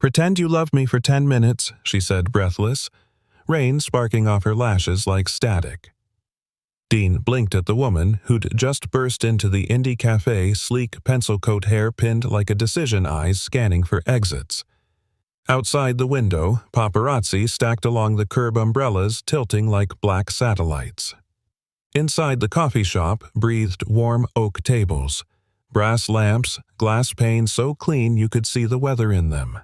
"Pretend you love me for 10 minutes," she said, breathless, rain sparking off her lashes like static. Dean blinked at the woman who'd just burst into the indie cafe, sleek pencil coat hair pinned like a decision eyes scanning for exits. Outside the window, paparazzi stacked along the curb umbrellas tilting like black satellites. Inside the coffee shop breathed warm oak tables, brass lamps, glass panes so clean you could see the weather in them.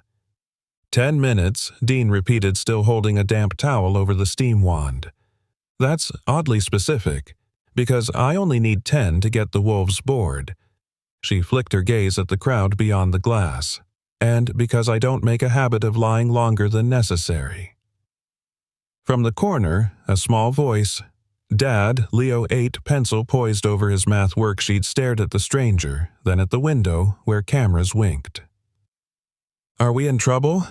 10 minutes, Dean repeated, still holding a damp towel over the steam wand. That's oddly specific, because I only need 10 to get the wolves bored. She flicked her gaze at the crowd beyond the glass. And because I don't make a habit of lying longer than necessary. From the corner, a small voice, Dad, Leo 8, pencil poised over his math worksheet, stared at the stranger, then at the window where cameras winked. "Are we in trouble?"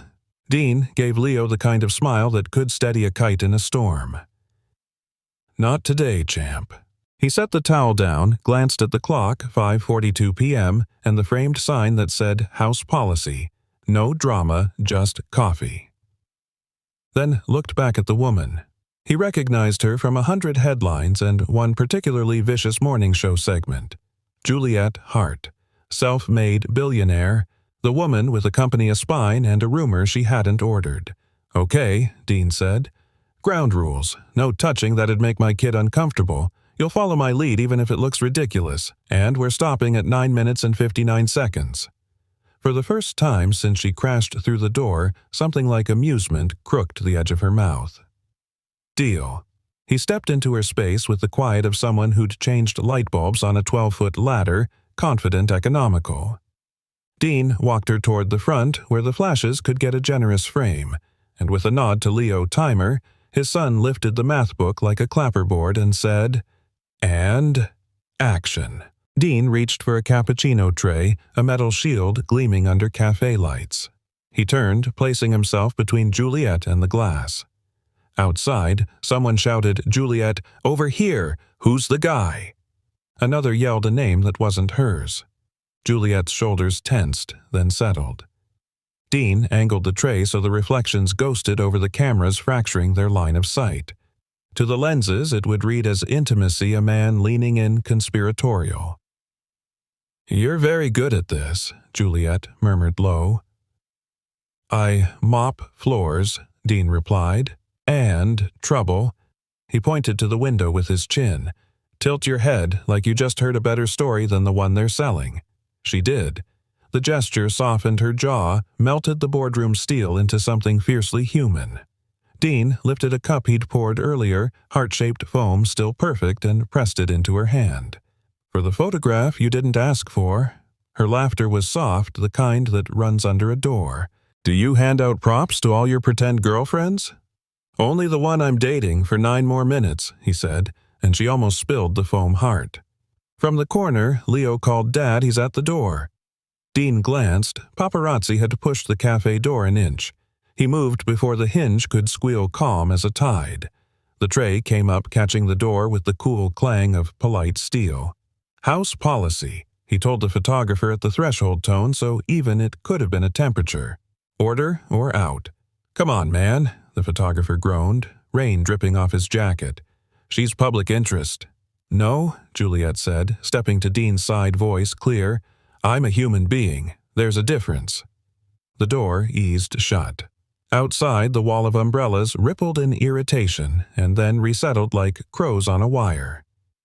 Dean gave Leo the kind of smile that could steady a kite in a storm. "Not today, champ." He set the towel down, glanced at the clock, 5:42 p.m., and the framed sign that said House Policy, no drama, just coffee. Then looked back at the woman. He recognized her from 100 headlines and one particularly vicious morning show segment. Juliet Hart, self-made billionaire, the woman with a company a spine and a rumor she hadn't ordered. "Okay," Dean said. "Ground rules. No touching, that'd make my kid uncomfortable. You'll follow my lead even if it looks ridiculous, and we're stopping at 9 minutes and 59 seconds. For the first time since she crashed through the door, something like amusement crooked the edge of her mouth. "Deal." He stepped into her space with the quiet of someone who'd changed light bulbs on a 12-foot ladder, confident, economical. Dean walked her toward the front where the flashes could get a generous frame, and with a nod to Leo Timer, his son lifted the math book like a clapperboard and said, "And action." Dean reached for a cappuccino tray, a metal shield gleaming under cafe lights. He turned, placing himself between Juliet and the glass. Outside, someone shouted, "Juliet, over here! Who's the guy?" Another yelled a name that wasn't hers. Juliet's shoulders tensed, then settled. Dean angled the tray so the reflections ghosted over the cameras, fracturing their line of sight. To the lenses, it would read as intimacy, a man leaning in conspiratorial. "You're very good at this," Juliet murmured low. "I mop floors," Dean replied. "And trouble." He pointed to the window with his chin. "Tilt your head like you just heard a better story than the one they're selling." She did. The gesture softened her jaw, melted the boardroom steel into something fiercely human. Dean lifted a cup he'd poured earlier, heart-shaped foam still perfect, and pressed it into her hand. "For the photograph you didn't ask for." Her laughter was soft, the kind that runs under a door. "Do you hand out props to all your pretend girlfriends?" "Only the one I'm dating for 9 more minutes," he said, and she almost spilled the foam heart. From the corner, Leo called, "Dad, he's at the door." Dean glanced. Paparazzi had pushed the cafe door an inch. He moved before the hinge could squeal calm as a tide. The tray came up, catching the door with the cool clang of polite steel. "House Policy," he told the photographer at the threshold tone so even it could have been a temperature. "Order or out." "Come on, man," the photographer groaned, rain dripping off his jacket. "She's public interest." "No," Juliet said, stepping to Dean's side, voice clear. "I'm a human being. There's a difference." The door eased shut. Outside, the wall of umbrellas rippled in irritation and then resettled like crows on a wire.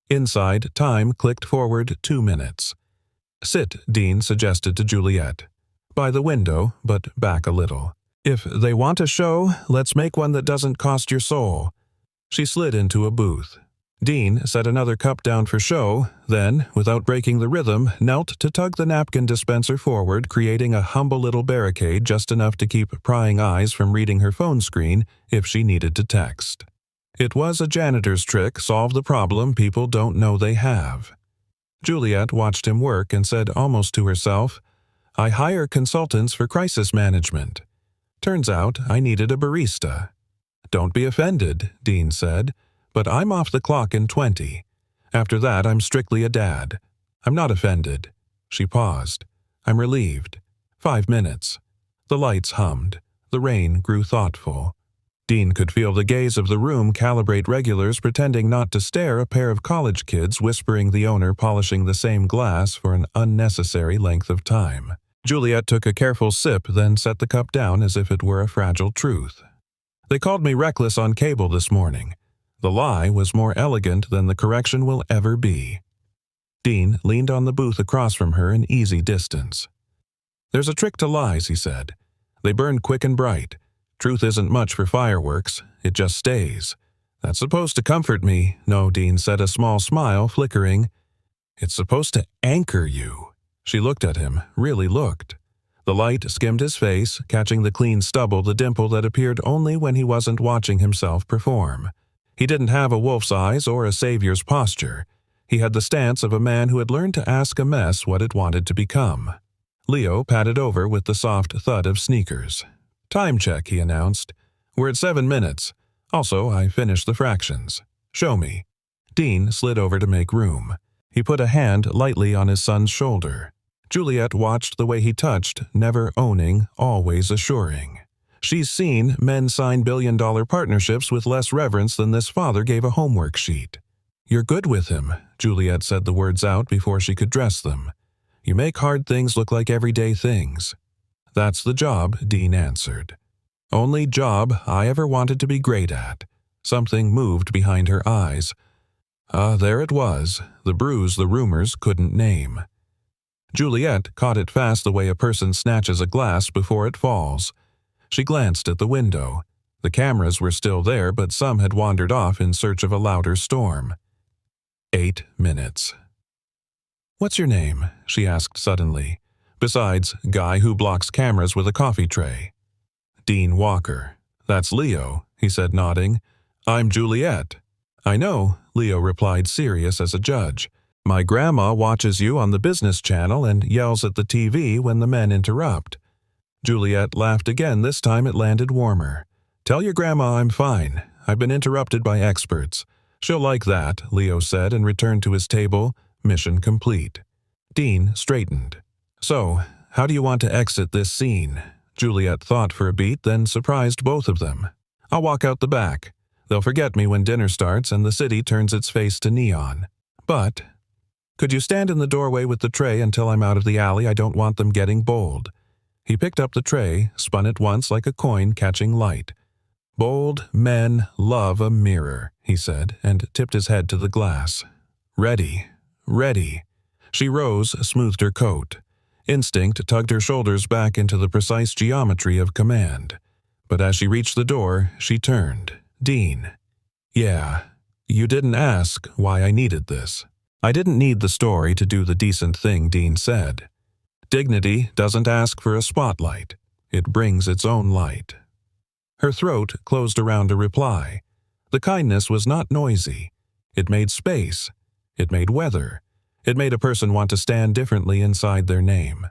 Inside, time clicked forward 2 minutes. "Sit," Dean suggested to Juliet. "By the window, but back a little. If they want a show, let's make one that doesn't cost your soul." She slid into a booth. Dean set another cup down for show, then, without breaking the rhythm, knelt to tug the napkin dispenser forward, creating a humble little barricade just enough to keep prying eyes from reading her phone screen if she needed to text. It was a janitor's trick, solve the problem people don't know they have. Juliet watched him work and said almost to herself, "I hire consultants for crisis management. Turns out I needed a barista." "Don't be offended," Dean said, "but I'm off the clock in 20. After that, I'm strictly a dad." "I'm not offended." She paused. "I'm relieved. 5 minutes." The lights hummed. The rain grew thoughtful. Dean could feel the gaze of the room calibrate regulars pretending not to stare, a pair of college kids whispering, the owner polishing the same glass for an unnecessary length of time. Juliet took a careful sip, then set the cup down as if it were a fragile truth. They called me reckless on cable this morning. The lie was more elegant than the correction will ever be. Dean leaned on the booth across from her in easy distance. There's a trick to lies, he said. They burn quick and bright. Truth isn't much for fireworks. It just stays. That's supposed to comfort me, no, Dean said, a small smile flickering. It's supposed to anchor you. She looked at him, really looked. The light skimmed his face, catching the clean stubble, the dimple that appeared only when he wasn't watching himself perform. He didn't have a wolf's eyes or a savior's posture. He had the stance of a man who had learned to ask a mess what it wanted to become. Leo patted over with the soft thud of sneakers. Time check, he announced. We're at 7 minutes. Also, I finished the fractions. Show me. Dean slid over to make room. He put a hand lightly on his son's shoulder. Juliet watched the way he touched, never owning, always assuring. She's seen men sign billion-dollar partnerships with less reverence than this father gave a homework sheet. You're good with him, Juliet said the words out before she could dress them. You make hard things look like everyday things. That's the job, Dean answered. Only job I ever wanted to be great at. Something moved behind her eyes. There it was, the bruise the rumors couldn't name. Juliet caught it fast the way a person snatches a glass before it falls. She glanced at the window. The cameras were still there, but some had wandered off in search of a louder storm. 8 minutes. What's your name? She asked suddenly. Besides, guy who blocks cameras with a coffee tray. Dean Walker. That's Leo, he said, nodding. I'm Juliet. I know, Leo replied, serious as a judge. My grandma watches you on the business channel and yells at the TV when the men interrupt. Juliet laughed again. This time it landed warmer. Tell your grandma I'm fine. I've been interrupted by experts. She'll like that, Leo said and returned to his table. Mission complete. Dean straightened. So, how do you want to exit this scene? Juliet thought for a beat, then surprised both of them. I'll walk out the back. They'll forget me when dinner starts and the city turns its face to neon. But, could you stand in the doorway with the tray until I'm out of the alley? I don't want them getting bold. He picked up the tray, spun it once like a coin catching light. Bold men love a mirror, he said, and tipped his head to the glass. Ready. Ready. She rose, smoothed her coat. Instinct tugged her shoulders back into the precise geometry of command. But as she reached the door, she turned. Dean. Yeah, you didn't ask why I needed this. I didn't need the story to do the decent thing, Dean said. Dignity doesn't ask for a spotlight. It brings its own light. Her throat closed around a reply. The kindness was not noisy. It made space. It made weather. It made a person want to stand differently inside their name.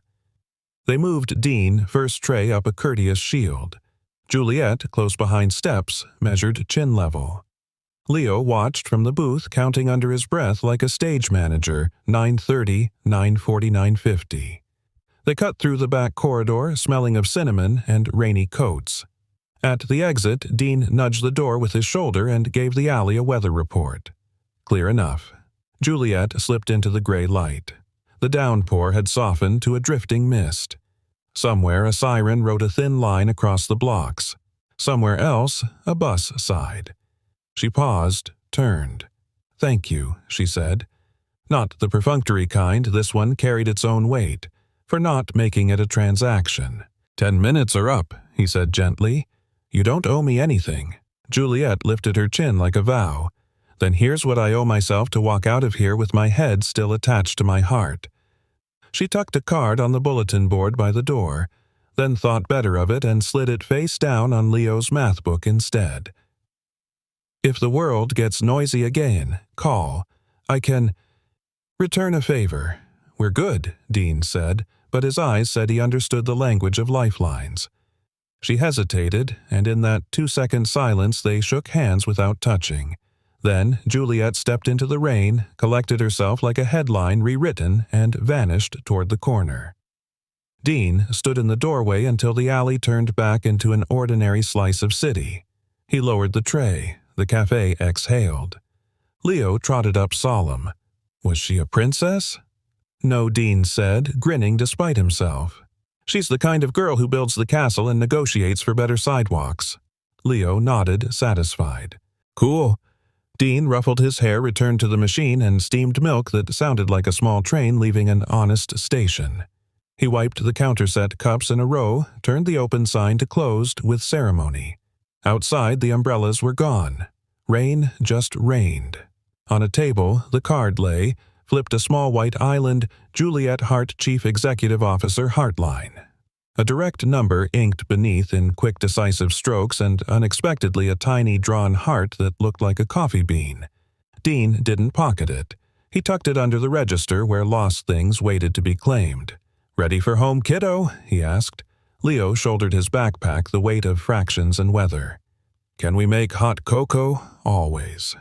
They moved Dean, first tray, up a courteous shield. Juliet, close behind steps, measured chin level. Leo watched from the booth, counting under his breath like a stage manager, 9:30, 9:40, 9:50. They cut through the back corridor, smelling of cinnamon and rainy coats. At the exit, Dean nudged the door with his shoulder and gave the alley a weather report. Clear enough. Juliet slipped into the gray light. The downpour had softened to a drifting mist. Somewhere a siren wrote a thin line across the blocks. Somewhere else, a bus sighed. She paused, turned. Thank you, she said. Not the perfunctory kind, this one carried its own weight, for not making it a transaction. 10 minutes are up, he said gently. You don't owe me anything. Juliet lifted her chin like a vow. Then here's what I owe myself to walk out of here with my head still attached to my heart. She tucked a card on the bulletin board by the door, then thought better of it and slid it face down on Leo's math book instead. If the world gets noisy again, call. I can return a favor. We're good, Dean said, but his eyes said he understood the language of lifelines. She hesitated, and in that 2-second silence they shook hands without touching. Then Juliet stepped into the rain, collected herself like a headline rewritten, and vanished toward the corner. Dean stood in the doorway until the alley turned back into an ordinary slice of city. He lowered the tray. The café exhaled. Leo trotted up solemn. Was she a princess? No, Dean said, grinning despite himself. She's the kind of girl who builds the castle and negotiates for better sidewalks. Leo nodded, satisfied. Cool. Dean ruffled his hair, returned to the machine, and steamed milk that sounded like a small train leaving an honest station. He wiped the counterset cups in a row, turned the open sign to closed with ceremony. Outside, the umbrellas were gone. Rain just rained. On a table, the card lay, flipped a small white island, Juliet Hart Chief Executive Officer Heartline. A direct number inked beneath in quick decisive strokes and unexpectedly a tiny drawn heart that looked like a coffee bean. Dean didn't pocket it. He tucked it under the register where lost things waited to be claimed. "Ready for home, kiddo?" he asked. Leo shouldered his backpack, the weight of fractions and weather. "Can we make hot cocoa?" "Always."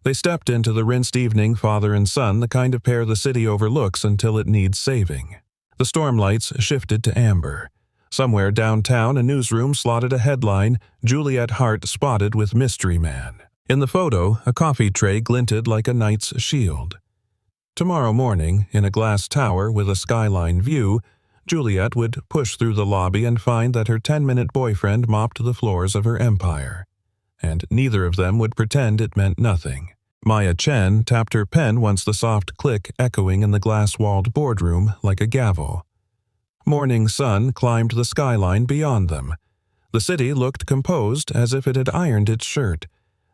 They stepped into the rinsed evening, father and son, the kind of pair the city overlooks until it needs saving. The storm lights shifted to amber. Somewhere downtown, a newsroom slotted a headline, "Juliet Hart Spotted with Mystery Man." In the photo, a coffee tray glinted like a knight's shield. Tomorrow morning, in a glass tower with a skyline view, Juliet would push through the lobby and find that her 10-minute boyfriend mopped the floors of her empire. And neither of them would pretend it meant nothing. Maya Chen tapped her pen once the soft click echoing in the glass-walled boardroom like a gavel. Morning sun climbed the skyline beyond them. The city looked composed as if it had ironed its shirt.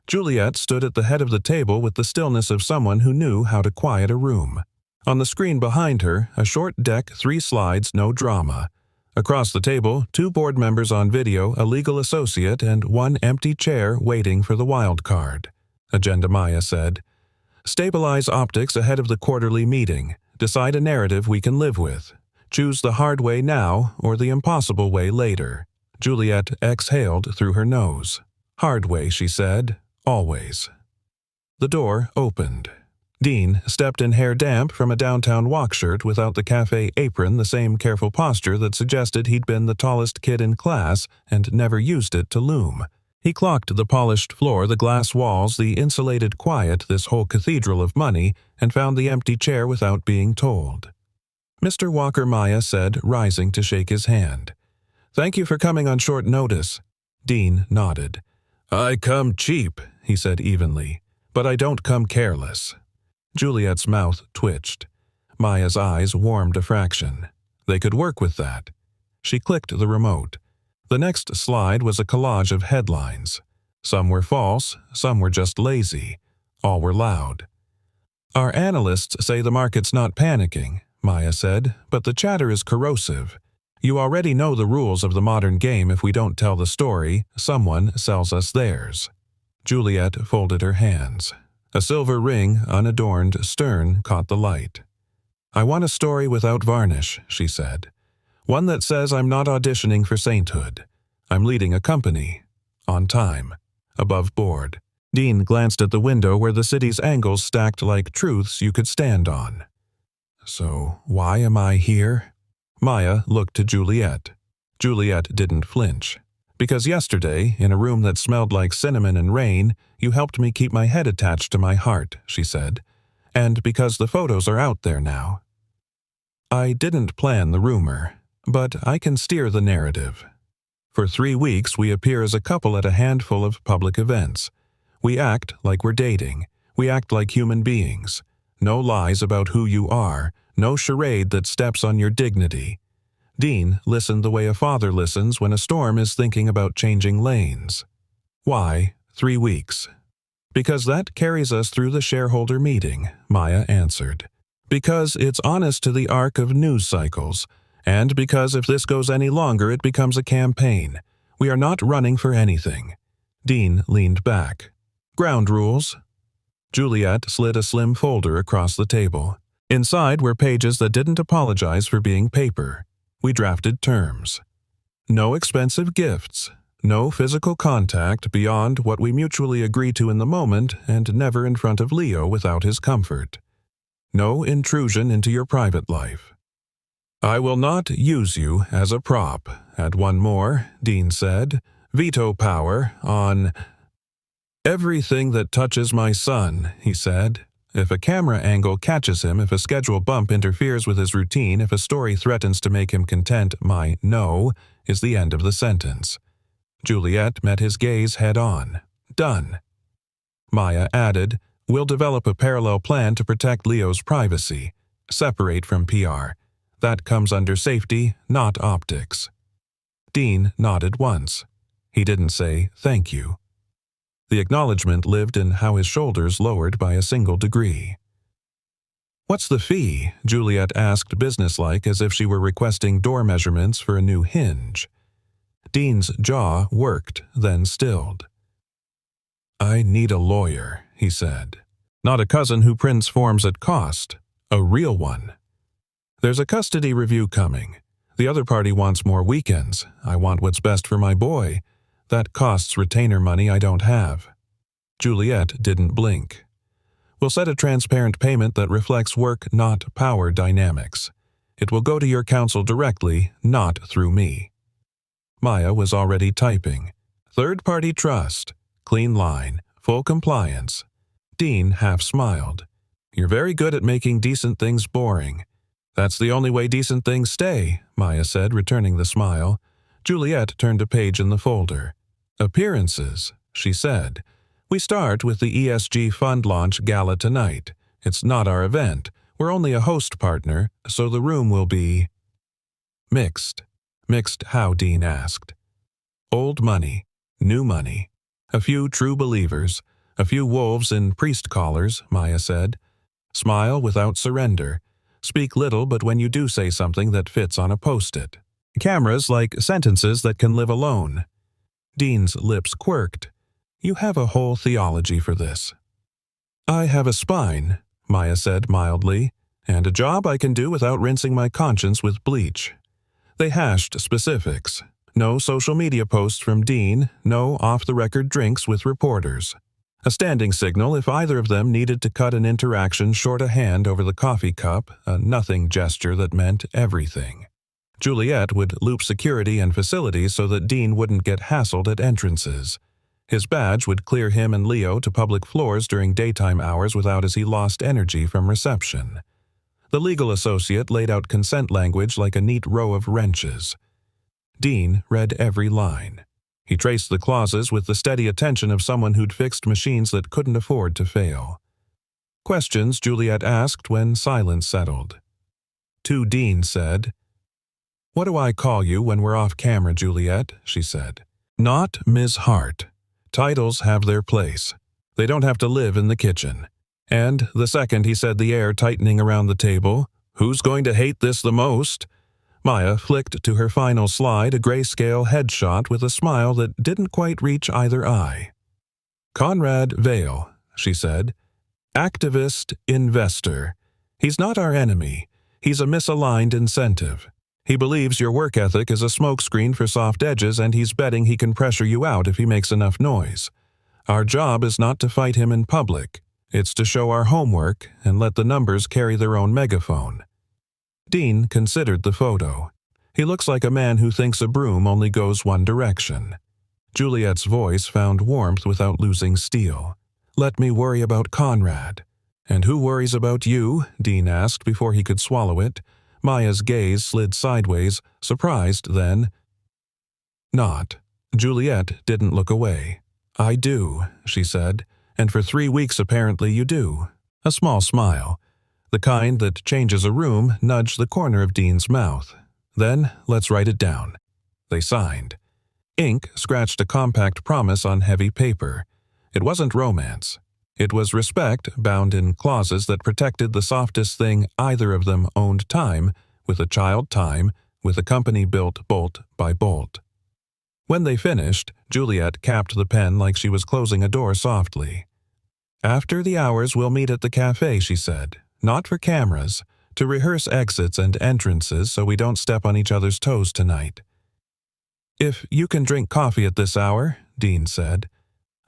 Juliet stood at the head of the table with the stillness of someone who knew how to quiet a room. On the screen behind her, a short deck, 3 slides, no drama. Across the table, 2 board members on video, a legal associate, and 1 empty chair waiting for the wild card. Agenda Maya said. "Stabilize optics ahead of the quarterly meeting. Decide a narrative we can live with. Choose the hard way now or the impossible way later." Juliet exhaled through her nose. "Hard way," she said. "Always." The door opened. Dean stepped in hair damp from a downtown walk shirt without the cafe apron, the same careful posture that suggested he'd been the tallest kid in class and never used it to loom. He clocked the polished floor, the glass walls, the insulated quiet, this whole cathedral of money, and found the empty chair without being told. "Mr. Walker," Maya said, rising to shake his hand. "Thank you for coming on short notice." Dean nodded. "I come cheap," he said evenly, "but I don't come careless." Juliet's mouth twitched. Maya's eyes warmed a fraction. They could work with that. She clicked the remote. The next slide was a collage of headlines. Some were false, some were just lazy. All were loud. "Our analysts say the market's not panicking," Maya said, "but the chatter is corrosive. You already know the rules of the modern game. If we don't tell the story, someone sells us theirs." Juliet folded her hands. A silver ring, unadorned, stern, caught the light. "I want a story without varnish," she said. "One that says I'm not auditioning for sainthood. I'm leading a company. On time. Above board." Dean glanced at the window where the city's angles stacked like truths you could stand on. "So, why am I here?" Maya looked to Juliet. Juliet didn't flinch. "Because yesterday, in a room that smelled like cinnamon and rain, you helped me keep my head attached to my heart," she said. "And because the photos are out there now." "I didn't plan the rumor, but I can steer the narrative. For 3 weeks, we appear as a couple at a handful of public events. We act like we're dating. We act like human beings. No lies about who you are. No charade that steps on your dignity." Dean listened the way a father listens when a storm is thinking about changing lanes. "Why 3 weeks?" "Because that carries us through the shareholder meeting," Maya answered. "Because it's honest to the arc of news cycles. And because if this goes any longer, it becomes a campaign. We are not running for anything." Dean leaned back. "Ground rules." Juliet slid a slim folder across the table. Inside were pages that didn't apologize for being paper. We drafted terms. No expensive gifts. No physical contact beyond what we mutually agree to in the moment and never in front of Leo without his comfort. No intrusion into your private life. I will not use you as a prop. Add one more, Dean said. Veto power on everything that touches my son, he said. If a camera angle catches him, if a schedule bump interferes with his routine, if a story threatens to make him content, my no is the end of the sentence. Juliet met his gaze head-on. Done. Maya added, We'll develop a parallel plan to protect Leo's privacy. Separate from PR. That comes under safety, not optics. Dean nodded once. He didn't say thank you. The acknowledgement lived in how his shoulders lowered by a single degree. What's the fee? Juliet asked businesslike as if she were requesting door measurements for a new hinge. Dean's jaw worked, then stilled. I need a lawyer, he said. Not a cousin who prints forms at cost. A real one. There's a custody review coming. The other party wants more weekends. I want what's best for my boy. That costs retainer money I don't have. Juliet didn't blink. We'll set a transparent payment that reflects work, not power dynamics. It will go to your counsel directly, not through me. Maya was already typing. Third-party trust. Clean line. Full compliance. Dean half smiled. You're very good at making decent things boring. That's the only way decent things stay, Maya said, returning the smile. Juliet turned a page in the folder. Appearances, she said. We start with the ESG fund launch gala tonight. It's not our event. We're only a host partner, so the room will be mixed. Mixed how? Dean asked. Old money, new money. A few true believers, a few wolves in priest collars, Maya said. Smile without surrender. Speak little, but when you do say something that fits on a post-it. Cameras like sentences that can live alone. Dean's lips quirked. You have a whole theology for this. I have a spine, Maya said mildly, and a job I can do without rinsing my conscience with bleach. They hashed specifics. No social media posts from Dean, no off-the-record drinks with reporters. A standing signal if either of them needed to cut an interaction short a hand over the coffee cup, a nothing gesture that meant everything. Juliet would loop security and facilities so that Dean wouldn't get hassled at entrances. His badge would clear him and Leo to public floors during daytime hours without as he lost energy from reception. The legal associate laid out consent language like a neat row of wrenches. Dean read every line. He traced the clauses with the steady attention of someone who'd fixed machines that couldn't afford to fail. Questions Juliet asked when silence settled. Dean said, What do I call you when we're off camera, Juliet? She said. Not Ms. Hart. Titles have their place. They don't have to live in the kitchen. And the second he said the air tightening around the table, Who's going to hate this the most? Maya flicked to her final slide a grayscale headshot with a smile that didn't quite reach either eye. Conrad Vale, she said. Activist, investor. He's not our enemy. He's a misaligned incentive. He believes your work ethic is a smokescreen for soft edges, and he's betting he can pressure you out if he makes enough noise. Our job is not to fight him in public. It's to show our homework and let the numbers carry their own megaphone. Dean considered the photo. He looks like a man who thinks a broom only goes one direction. Juliet's voice found warmth without losing steel. Let me worry about Conrad. And who worries about you? Dean asked before he could swallow it. Maya's gaze slid sideways, surprised then. Not. Juliet didn't look away. I do, she said, and for 3 weeks apparently you do. A small smile. The kind that changes a room nudged the corner of Dean's mouth. Then, let's write it down. They signed. Ink scratched a compact promise on heavy paper. It wasn't romance. It was respect bound in clauses that protected the softest thing either of them owned: time, with a child time, with a company built bolt by bolt. When they finished, Juliet capped the pen like she was closing a door softly. After the hours we'll meet at the café, she said. Not for cameras, to rehearse exits and entrances so we don't step on each other's toes tonight. If you can drink coffee at this hour, Dean said.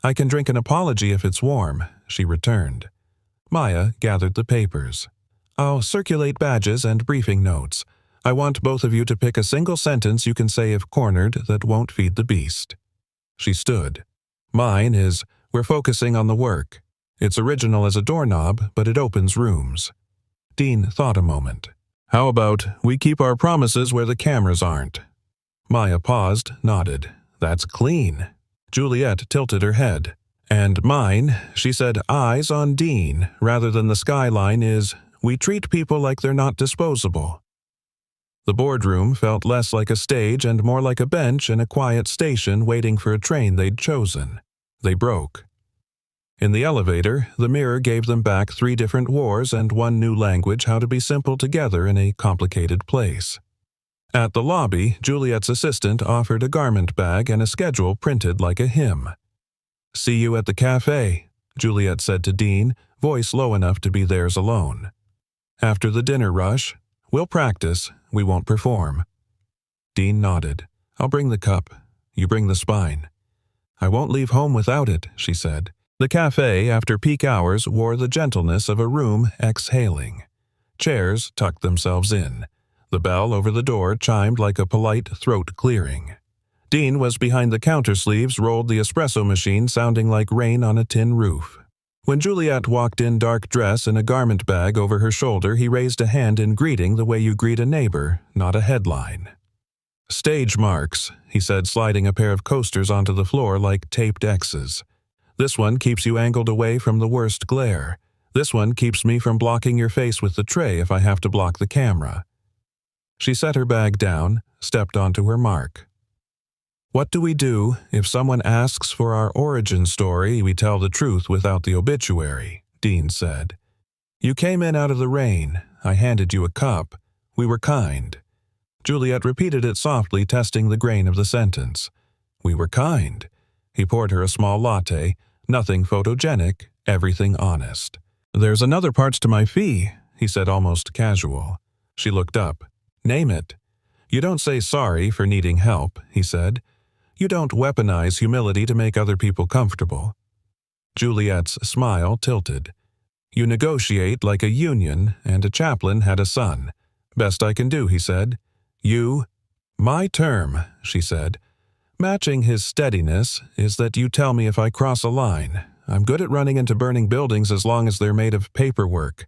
I can drink an apology if it's warm, she returned. Maya gathered the papers. I'll circulate badges and briefing notes. I want both of you to pick a single sentence you can say if cornered that won't feed the beast." She stood. "Mine is, 'We're focusing on the work.' It's original as a doorknob, but it opens rooms." Dean thought a moment. "How about, 'We keep our promises where the cameras aren't'?" Maya paused, nodded. "That's clean." Juliet tilted her head. "And mine," she said, "eyes on Dean, rather than the skyline is, 'We treat people like they're not disposable.'" The boardroom felt less like a stage and more like a bench in a quiet station waiting for a train they'd chosen. They broke. In the elevator, the mirror gave them back 3 different wars and 1 new language how to be simple together in a complicated place. At the lobby, Juliet's assistant offered a garment bag and a schedule printed like a hymn. "See you at the café," Juliet said to Dean, voice low enough to be theirs alone. "After the dinner rush, we'll practice, we won't perform." Dean nodded. "I'll bring the cup. You bring the spine." "I won't leave home without it," she said. The café, after peak hours, wore the gentleness of a room exhaling. Chairs tucked themselves in. The bell over the door chimed like a polite throat clearing. Dean was behind the counter sleeves, rolled the espresso machine sounding like rain on a tin roof. When Juliet walked in dark dress and a garment bag over her shoulder, he raised a hand in greeting the way you greet a neighbor, not a headline. "Stage marks," he said, sliding a pair of coasters onto the floor like taped X's. "This one keeps you angled away from the worst glare. This one keeps me from blocking your face with the tray if I have to block the camera." She set her bag down, stepped onto her mark. "What do we do if someone asks for our origin story? We tell the truth without the obituary," Dean said. "You came in out of the rain. I handed you a cup. We were kind." Juliet repeated it softly, testing the grain of the sentence. "We were kind." He poured her a small latte, nothing photogenic, everything honest. "There's another part to my fee," he said, almost casual. She looked up. "Name it." "You don't say sorry for needing help," he said. "You don't weaponize humility to make other people comfortable." Juliet's smile tilted. "You negotiate like a union, and a chaplain had a son. Best I can do," he said. "You—" "My term," she said. Matching his steadiness is that you tell me if I cross a line. I'm good at running into burning buildings as long as they're made of paperwork.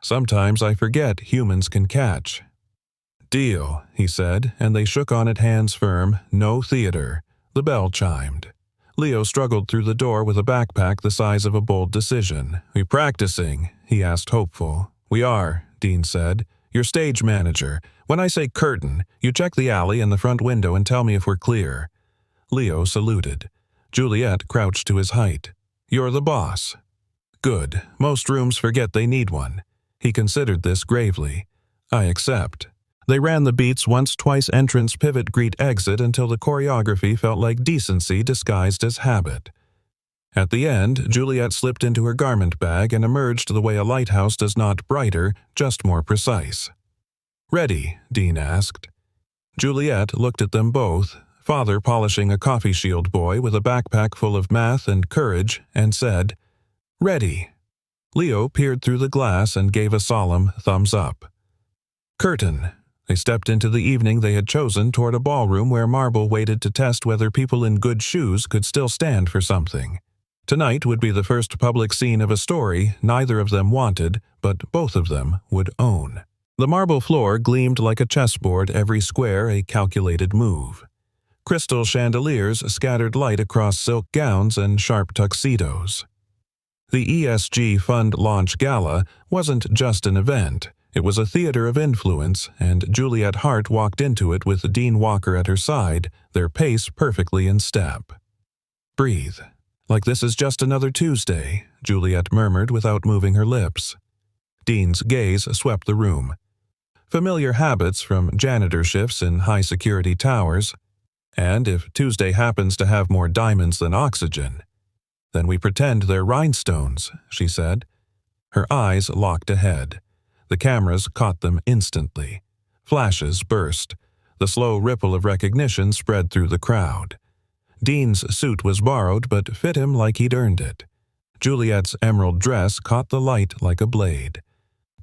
Sometimes I forget humans can catch. "Deal," he said, and they shook on it hands firm. No theater. The bell chimed. Leo struggled through the door with a backpack the size of a bold decision. "We practicing?" he asked, hopeful. "We are," Dean said. "Your stage manager. When I say curtain, you check the alley and the front window and tell me if we're clear." Leo saluted. Juliet crouched to his height. "You're the boss." "Good. Most rooms forget they need one." He considered this gravely. "I accept." They ran the beats once, twice, entrance, pivot, greet, exit, until the choreography felt like decency disguised as habit. At the end, Juliet slipped into her garment bag and emerged the way a lighthouse does, not brighter, just more precise. "Ready?" Dean asked. Juliet looked at them both, father polishing a coffee shield boy with a backpack full of math and courage, and said, "Ready." Leo peered through the glass and gave a solemn thumbs up. Curtain. They stepped into the evening they had chosen toward a ballroom where marble waited to test whether people in good shoes could still stand for something. Tonight would be the first public scene of a story neither of them wanted, but both of them would own. The marble floor gleamed like a chessboard, every square a calculated move. Crystal chandeliers scattered light across silk gowns and sharp tuxedos. The ESG Fund Launch Gala wasn't just an event. It was a theater of influence, and Juliet Hart walked into it with Dean Walker at her side, their pace perfectly in step. "Breathe. Like this is just another Tuesday," Juliet murmured without moving her lips. Dean's gaze swept the room. Familiar habits from janitor shifts in high-security towers. And if Tuesday happens to have more diamonds than oxygen, then we pretend they're rhinestones, she said. Her eyes locked ahead. The cameras caught them instantly. Flashes burst. The slow ripple of recognition spread through the crowd. Dean's suit was borrowed but fit him like he'd earned it. Juliet's emerald dress caught the light like a blade.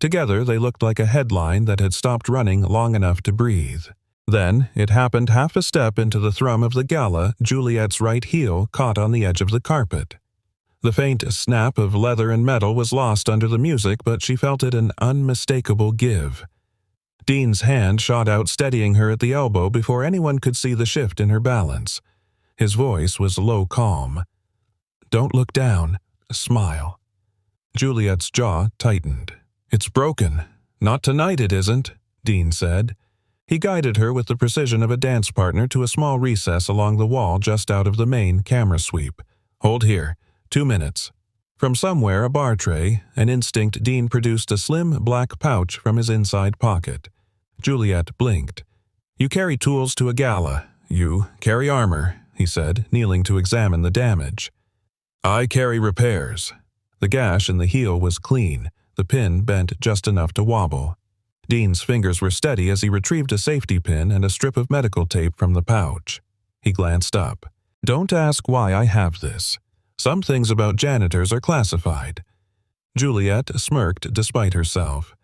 Together, they looked like a headline that had stopped running long enough to breathe. Then, it happened half a step into the thrum of the gala, Juliet's right heel caught on the edge of the carpet. The faint snap of leather and metal was lost under the music, but she felt it an unmistakable give. Dean's hand shot out, steadying her at the elbow before anyone could see the shift in her balance. His voice was low calm. "Don't look down. Smile." Juliet's jaw tightened. "It's broken. Not tonight it isn't," Dean said. He guided her with the precision of a dance partner to a small recess along the wall just out of the main camera sweep. "Hold here. 2 minutes." From somewhere, a bar tray, an instinct, Dean produced a slim black pouch from his inside pocket. Juliet blinked. "You carry tools to a gala. You carry armor," he said, kneeling to examine the damage. "I carry repairs." The gash in the heel was clean, the pin bent just enough to wobble. Dean's fingers were steady as he retrieved a safety pin and a strip of medical tape from the pouch. He glanced up. "Don't ask why I have this. Some things about janitors are classified." Juliet smirked despite herself.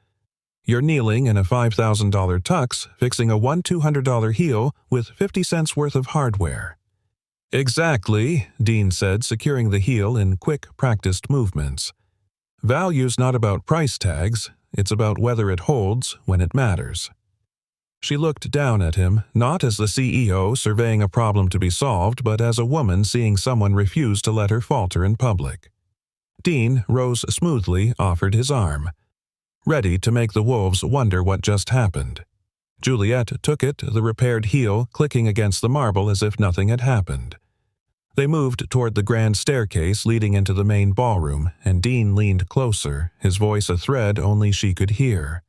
"You're kneeling in a $5,000 tux, fixing a $1,200 heel with 50 cents worth of hardware." "Exactly," Dean said, securing the heel in quick, practiced movements. "Value's not about price tags. It's about whether it holds when it matters." She looked down at him, not as the CEO surveying a problem to be solved, but as a woman seeing someone refuse to let her falter in public. Dean rose smoothly, offered his arm, ready to make the wolves wonder what just happened. Juliet took it, the repaired heel clicking against the marble as if nothing had happened. They moved toward the grand staircase leading into the main ballroom, and Dean leaned closer, his voice a thread only she could hear.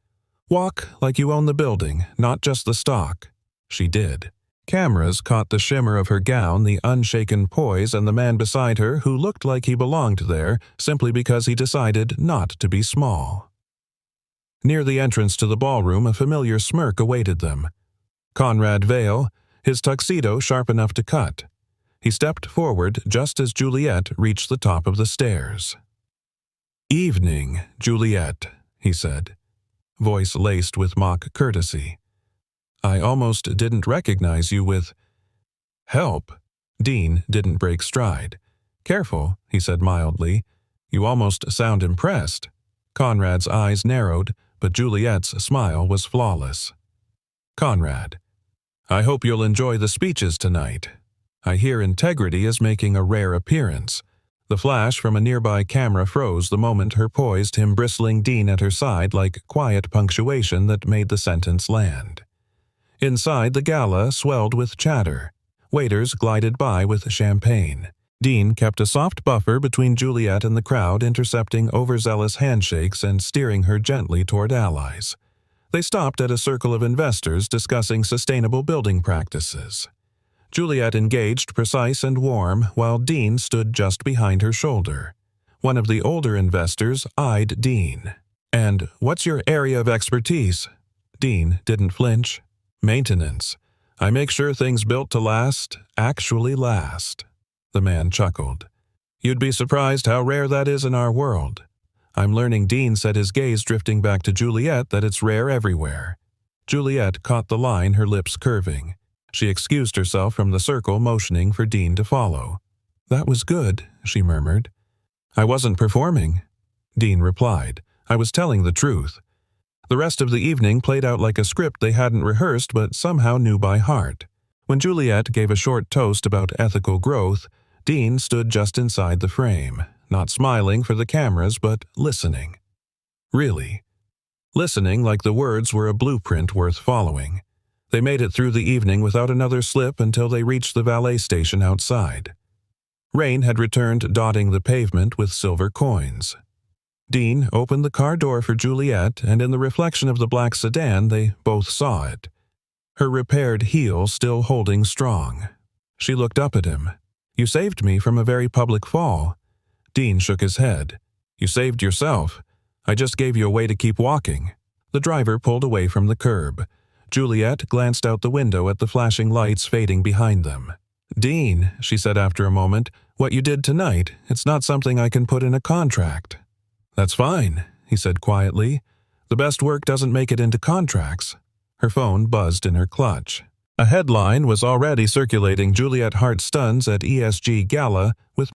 "Walk like you own the building, not just the stock." She did. Cameras caught the shimmer of her gown, the unshaken poise, and the man beside her who looked like he belonged there simply because he decided not to be small. Near the entrance to the ballroom, a familiar smirk awaited them. Conrad Vale, his tuxedo sharp enough to cut. He stepped forward just as Juliet reached the top of the stairs. "Evening, Juliet," he said, voice laced with mock courtesy. "I almost didn't recognize you with help." Dean didn't break stride. "Careful," he said mildly. "You almost sound impressed." Conrad's eyes narrowed, but Juliet's smile was flawless. "Conrad, I hope you'll enjoy the speeches tonight. I hear integrity is making a rare appearance." The flash from a nearby camera froze the moment her poised him, bristling Dean at her side like quiet punctuation that made the sentence land. Inside, the gala swelled with chatter. Waiters glided by with champagne. Dean kept a soft buffer between Juliet and the crowd, intercepting overzealous handshakes and steering her gently toward allies. They stopped at a circle of investors discussing sustainable building practices. Juliet engaged, precise and warm, while Dean stood just behind her shoulder. One of the older investors eyed Dean. "And what's your area of expertise?" Dean didn't flinch. "Maintenance. I make sure things built to last actually last." The man chuckled. "You'd be surprised how rare that is in our world." "I'm learning," Dean said, his gaze drifting back to Juliet, "that it's rare everywhere." Juliet caught the line, her lips curving. She excused herself from the circle, motioning for Dean to follow. "That was good," she murmured. "I wasn't performing," Dean replied. "I was telling the truth." The rest of the evening played out like a script they hadn't rehearsed but somehow knew by heart. When Juliet gave a short toast about ethical growth, Dean stood just inside the frame, not smiling for the cameras but listening. Really. Listening like the words were a blueprint worth following. They made it through the evening without another slip until they reached the valet station outside. Rain had returned, dotting the pavement with silver coins. Dean opened the car door for Juliet, and in the reflection of the black sedan they both saw it. Her repaired heel still holding strong. She looked up at him. "You saved me from a very public fall." Dean shook his head. "You saved yourself. I just gave you a way to keep walking." The driver pulled away from the curb. Juliet glanced out the window at the flashing lights fading behind them. "Dean," she said after a moment, "what you did tonight, it's not something I can put in a contract." "That's fine," he said quietly. The best work doesn't make it into contracts. Her phone buzzed in her clutch. A headline was already circulating Juliet Hart stuns at ESG Gala with